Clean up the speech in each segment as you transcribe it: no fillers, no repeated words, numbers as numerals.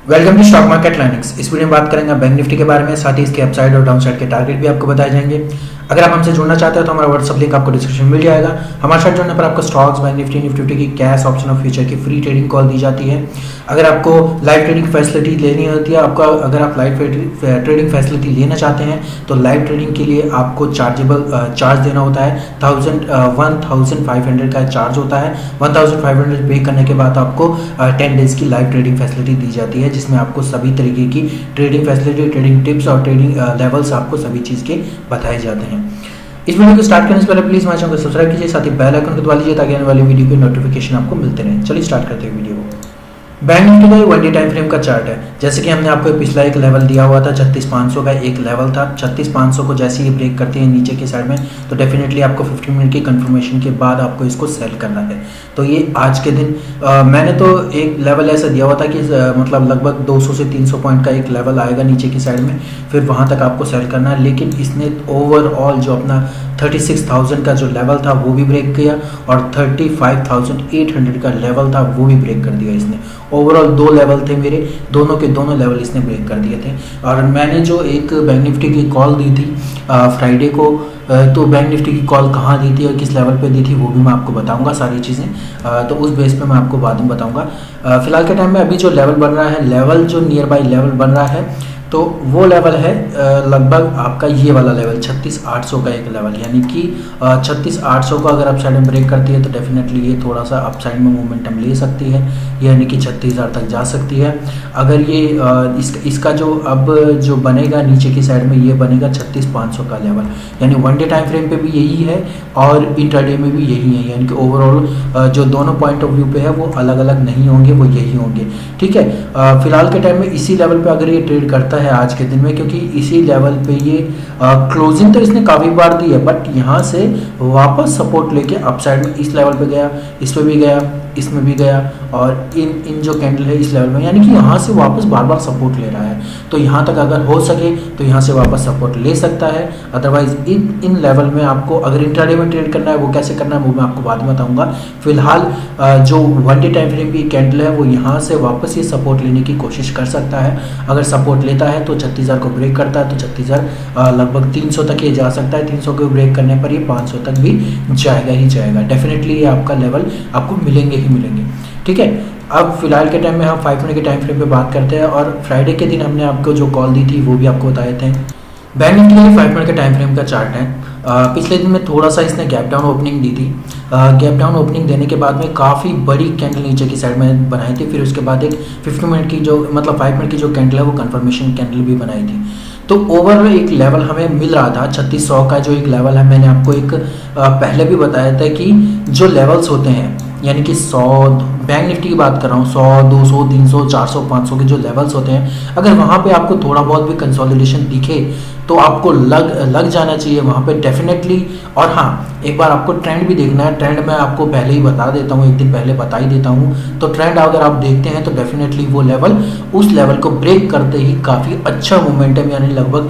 Welcome to stock market learnings. इस वीडियो में बात करेंगे बैंक निफ्टी के बारे में, साथ ही इसके अपसाइड और डाउनसाइड के टारगेट भी आपको बताए जाएंगे। अगर आप हमसे जुड़ना चाहते हो तो हमारा व्हाट्सअप लिंक आपको डिस्क्रिप्शन में मिल जाएगा। हमारे साथ जुड़ने पर आपको स्टॉक्स, बैंक निफ्टी, निफ्टी की कैश, ऑप्शन और फ्यूचर की फ्री ट्रेडिंग कॉल दी जाती है। अगर आपको लाइव ट्रेडिंग फैसिलिटी लेनी होती है, अगर आप लाइव ट्रेडिंग फैसिलिटी लेना चाहते हैं तो लाइव ट्रेडिंग के लिए आपको चार्ज देना होता है। 1500 का चार्ज होता है। 1500 पे करने के बाद आपको 10 डेज की लाइव ट्रेडिंग फैसिलिटी दी जाती है, जिसमें आपको सभी तरीके की ट्रेडिंग फैसिलिटी, ट्रेडिंग टिप्स और ट्रेडिंग लेवल्स आपको सभी चीज़ के बताए जाते हैं। इस वीडियो को स्टार्ट करने से पहले प्लीज हमारे चैनल को सब्सक्राइब कीजिए, साथ ही बेल आइकन को दबा लीजिए ताकि आने वाली वीडियो के नोटिफिकेशन आपको मिलते रहें। चलिए स्टार्ट करते हैं वीडियो को। बैंक निफ्टी का 1 डे टाइम फ्रेम का चार्ट है। जैसे कि हमने आपको पिछला एक लेवल दिया हुआ था, 36,500 का एक लेवल था। 36,500 को जैसे ही ब्रेक करते हैं नीचे की साइड में, तो डेफिनेटली आपको 15 मिनट की कंफर्मेशन के बाद आपको इसको सेल करना है। तो ये आज के दिन मैंने तो एक लेवल ऐसा दिया हुआ था कि मतलब लगभग 200 से 300 पॉइंट का एक लेवल आएगा नीचे की साइड में, फिर वहाँ तक आपको सेल करना है। लेकिन इसने ओवरऑल जो अपना 36,000 का जो लेवल था वो भी ब्रेक किया और 35,800 का लेवल था वो भी ब्रेक कर दिया इसने। ओवरऑल 2 लेवल थे मेरे, दोनों के दोनों लेवल इसने ब्रेक कर दिए थे। और मैंने जो एक बैंक निफ्टी की कॉल दी थी फ्राइडे को, तो बैंक निफ्टी की कॉल कहाँ दी थी और किस लेवल पे दी थी वो भी मैं आपको बताऊंगा सारी चीज़ें। तो उस बेस पे मैं आपको बाद में बताऊंगा। फिलहाल के टाइम में अभी जो लेवल बन रहा है, लेवल जो नियर बाई लेवल बन रहा है, तो वो लेवल है लगभग आपका ये वाला लेवल 36,800 का एक लेवल, यानी कि 36,800 को अगर अपसाइड में ब्रेक करती है तो डेफिनेटली ये थोड़ा सा अपसाइड में मोमेंटम ले सकती है, यानी कि 36,000 तक जा सकती है। अगर ये इसका जो अब जो बनेगा नीचे की साइड में, ये बनेगा 36,500 का लेवल, यानी 1 डे टाइम फ्रेम पे भी यही है और इंट्राडे में भी यही है। यानी कि ओवरऑल जो दोनों पॉइंट ऑफ व्यू पे है वो अलग अलग नहीं होंगे, वो यही होंगे। ठीक है, फिलहाल के टाइम में इसी लेवल पे अगर ये ट्रेड करता है आज के दिन में, क्योंकि इसी लेवल पे ये क्लोजिंग तो इसने काफ़ी बार दी है, बट यहाँ से वापस सपोर्ट लेके अपसाइड में इस लेवल पे गया, इस पे भी गया, इसमें भी गया और इन जो कैंडल है इस लेवल में, यानी कि यहाँ से वापस बार बार सपोर्ट ले रहा है। तो यहाँ तक अगर हो सके तो यहाँ से वापस सपोर्ट ले सकता है। अदरवाइज इन लेवल में आपको अगर इंट्राडे में ट्रेड करना है वो कैसे करना है वो मैं आपको बाद में बताऊंगा। फिलहाल जो 1 डे टाइम फ्रेम की कैंडल है वो यहाँ से वापस ये सपोर्ट लेने की कोशिश कर सकता है। अगर सपोर्ट लेता है तो 36,000 को ब्रेक करता है तो 36,000 लगभग 300 तक ये जा सकता है। 300 को ब्रेक करने पर ये 500 तक भी जाएगा ही जाएगा। डेफिनेटली ये आपका लेवल आपको मिलेंगे ही मिलेंगे। ठीक है, अब फिलहाल के टाइम में हम 5 मिनट के टाइम फ्रेम पे बात करते हैं और फ्राइडे के दिन हमने आपको जो कॉल दी थी वो भी आपको बताए थे। बैंक निफ्टी के लिए 5 मिनट के टाइम फ्रेम का चार्ट है। पिछले दिन में थोड़ा सा इसने गैप डाउन ओपनिंग दी थी। गैप डाउन ओपनिंग देने के बाद में काफ़ी बड़ी कैंडल नीचे की साइड में बनाई थी। फिर उसके बाद एक 50 मिनट की जो मतलब 5 मिनट की जो कैंडल है वो कंफर्मेशन कैंडल भी बनाई थी। तो ओवरऑल एक लेवल हमें मिल रहा था 3600 का जो एक लेवल है। मैंने आपको एक पहले भी बताया था कि जो लेवल्स होते हैं, यानी कि 100 बैंक निफ्टी की बात कर रहा हूँ, 100, 200, 300, 400, 500 के जो लेवल्स होते हैं, अगर वहाँ पे आपको थोड़ा बहुत भी कंसोलिडेशन दिखे तो आपको लग जाना चाहिए वहाँ पे डेफिनेटली। और हाँ, एक बार आपको ट्रेंड भी देखना है। ट्रेंड मैं आपको पहले ही बता देता हूँ, एक दिन पहले बता ही देता हूँ। तो ट्रेंड अगर आप देखते हैं तो डेफिनेटली वो लेवल, उस लेवल को ब्रेक करते ही काफ़ी अच्छा मोमेंटम, यानी लगभग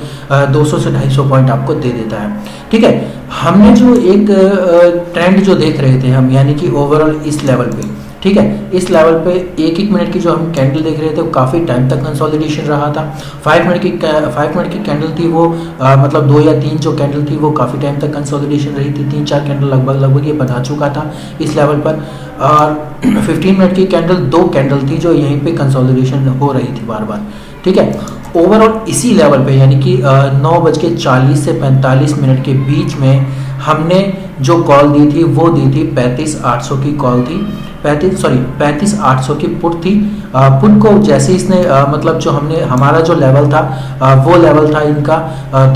200 से 250 पॉइंट आपको दे देता है। ठीक है, हमने जो एक ट्रेंड जो देख रहे थे हम, यानी कि ओवरऑल इस लेवल पे, ठीक है, इस लेवल पे 1-1 मिनट की जो हम कैंडल देख रहे थे वो काफ़ी टाइम तक कंसोलिडेशन रहा था। 5 मिनट की कैंडल थी वो मतलब 2 या 3 जो कैंडल थी वो काफ़ी टाइम तक कंसोलिडेशन रही थी। 3-4 कैंडल लगभग ये बना चुका था इस लेवल पर। और 15 मिनट की कैंडल 2 कैंडल थी जो यहीं पे कंसोलिडेशन हो रही थी बार बार। ठीक है, ओवरऑल इसी लेवल पे, यानी कि 9:40 से 45 मिनट के बीच में हमने जो कॉल दी थी वो दी थी 35,800 की कॉल थी। 35,800 की पुट थी। पुट को जैसे इसने मतलब जो हमने हमारा जो लेवल था वो लेवल था इनका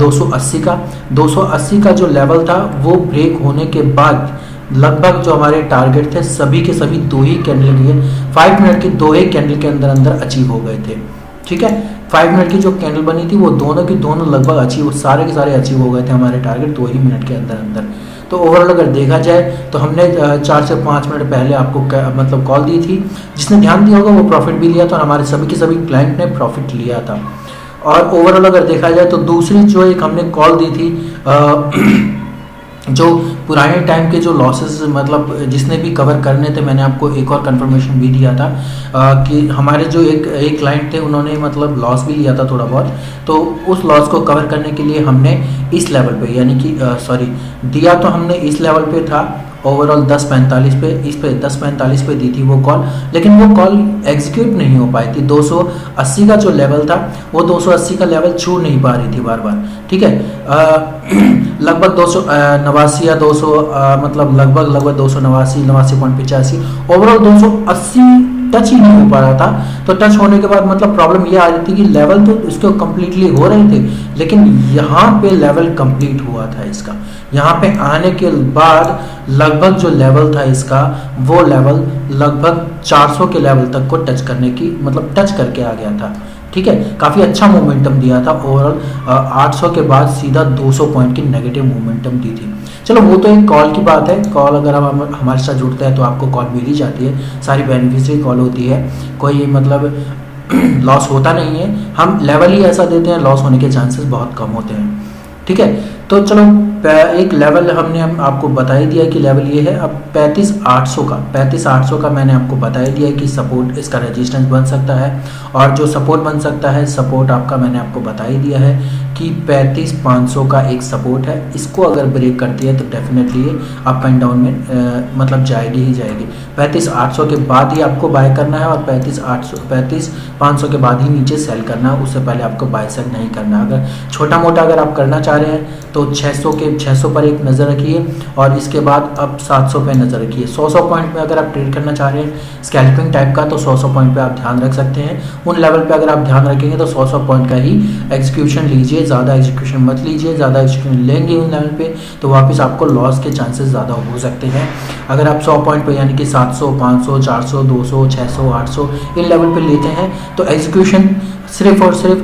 280 का। 280 का जो लेवल था वो ब्रेक होने के बाद लगभग जो हमारे टारगेट थे सभी के सभी 2 ही कैंडल के 5 मिनट की 2 ही कैंडल के अंदर अंदर अचीव हो गए थे। ठीक है, 5 मिनट की जो कैंडल बनी थी वो दोनों की दोनों लगभग अचीव, सारे के सारे अचीव हो गए थे हमारे टारगेट 2 ही मिनट के अंदर अंदर। तो ओवरऑल अगर देखा जाए तो हमने 4 से 5 मिनट पहले आपको मतलब कॉल दी थी। जिसने ध्यान दिया होगा वो प्रॉफिट भी लिया था और हमारे सभी के सभी क्लाइंट ने प्रॉफिट लिया था। और ओवरऑल अगर देखा जाए तो दूसरी जो एक हमने कॉल दी थी जो पुराने टाइम के जो लॉसेस मतलब जिसने भी कवर करने थे, मैंने आपको एक और कंफर्मेशन भी दिया था कि हमारे जो एक क्लाइंट थे उन्होंने मतलब लॉस भी लिया था थोड़ा बहुत, तो उस लॉस को कवर करने के लिए हमने इस लेवल पे यानी कि सॉरी दिया तो हमने इस लेवल पे था ओवरऑल 10:45 पे, इस पे 10:45 पे दी थी वो कॉल, लेकिन वो कॉल एग्जीक्यूट नहीं हो पाई थी। 280 का जो लेवल था वो 280 का लेवल छू नहीं पा रही थी बार बार, ठीक है। लगभग 289 या 200 मतलब लगभग 289, 89.85 ओवरऑल 280 टच ही नहीं हो पा रहा था। तो टच होने के बाद मतलब प्रॉब्लम ये आ रही थी कि लेवल तो इसको कम्प्लीटली हो रहे थे, लेकिन यहाँ पे लेवल कंप्लीट हुआ था इसका। यहाँ पे आने के बाद लगभग जो लेवल था इसका वो लेवल लगभग 400 के लेवल तक को टच करने की मतलब टच करके आ गया था, ठीक है। काफ़ी अच्छा मोमेंटम दिया था ओवरऑल। 800 के बाद सीधा 200 पॉइंट की नेगेटिव मोमेंटम दी थी। चलो वो तो एक कॉल की बात है, कॉल अगर हम हमारे साथ जुड़ते हैं तो आपको कॉल मिल ही जाती है, सारी बेनिफिशियरी कॉल होती है, कोई मतलब लॉस होता नहीं है। हम लेवल ही ऐसा देते हैं, लॉस होने के चांसेस बहुत कम होते हैं, ठीक है। तो चलो एक लेवल हमने हम आपको बता ही दिया कि लेवल ये है। अब 35,800 का मैंने आपको बता ही दिया कि सपोर्ट इसका रेजिस्टेंस बन सकता है, और जो सपोर्ट बन सकता है सपोर्ट आपका मैंने आपको बता ही दिया है कि 35,500 का एक सपोर्ट है। इसको अगर ब्रेक करती है तो डेफिनेटली ये अप एंड डाउन में मतलब जाएगी ही जाएगी। 35,800 के बाद ही आपको बाय करना है, और 35,500 के बाद ही नीचे सेल करना है, उससे पहले आपको बाय सेल नहीं करना। अगर छोटा मोटा अगर आप करना चाह रहे हैं तो 600 पर एक नज़र रखिए, और इसके बाद अब 700 पे नज़र रखिए। 100 पॉइंट में अगर आप ट्रेड करना चाह रहे हैं स्कैल्पिंग टाइप का तो 100 पॉइंट पे आप ध्यान रख सकते हैं। उन लेवल पे अगर आप ध्यान रखेंगे तो 100 पॉइंट का ही एग्जीक्यूशन लीजिए, ज़्यादा एग्जीक्यूशन मत लीजिए। ज़्यादा एग्जीक्यूशन लेंगे उन लेवल पे तो वापस आपको लॉस के चांसेस ज़्यादा हो सकते हैं। अगर आप 100 पॉइंट पे यानी कि 700, 500, 400, 200, 600, 800 इन लेवल पे लेते हैं तो एग्जीक्यूशन सिर्फ और सिर्फ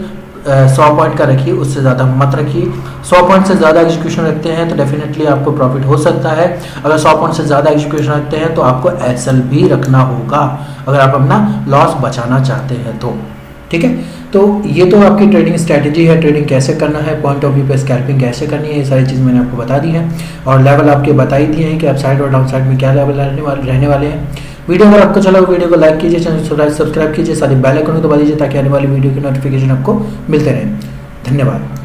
100 पॉइंट का रखिए, उससे ज़्यादा मत रखिए। 100 पॉइंट से ज़्यादा एग्जीक्यूशन रखते हैं तो डेफिनेटली आपको प्रॉफिट हो सकता है। अगर 100 पॉइंट से ज़्यादा एग्जीक्यूशन रखते हैं तो आपको एसएल भी रखना होगा अगर आप अपना लॉस बचाना चाहते हैं तो, ठीक है। तो ये तो आपकी ट्रेडिंग स्ट्रैटेजी है, ट्रेडिंग कैसे करना है, पॉइंट ऑफ व्यू पे स्कैल्पिंग कैसे करनी है, ये सारी चीज़ मैंने आपको बता दी है, और लेवल आपके बता ही दिए हैं कि अप साइड और डाउन साइड में क्या लेवल रहने वाले हैं। वीडियो अगर आपको चला वीडियो को लाइक कीजिए, चैनल सब्सक्राइब कीजिए, साथ ही बेल आइकन को दबा दीजिए ताकि आने वाली वीडियो की नोटिफिकेशन आपको मिलते रहे। धन्यवाद।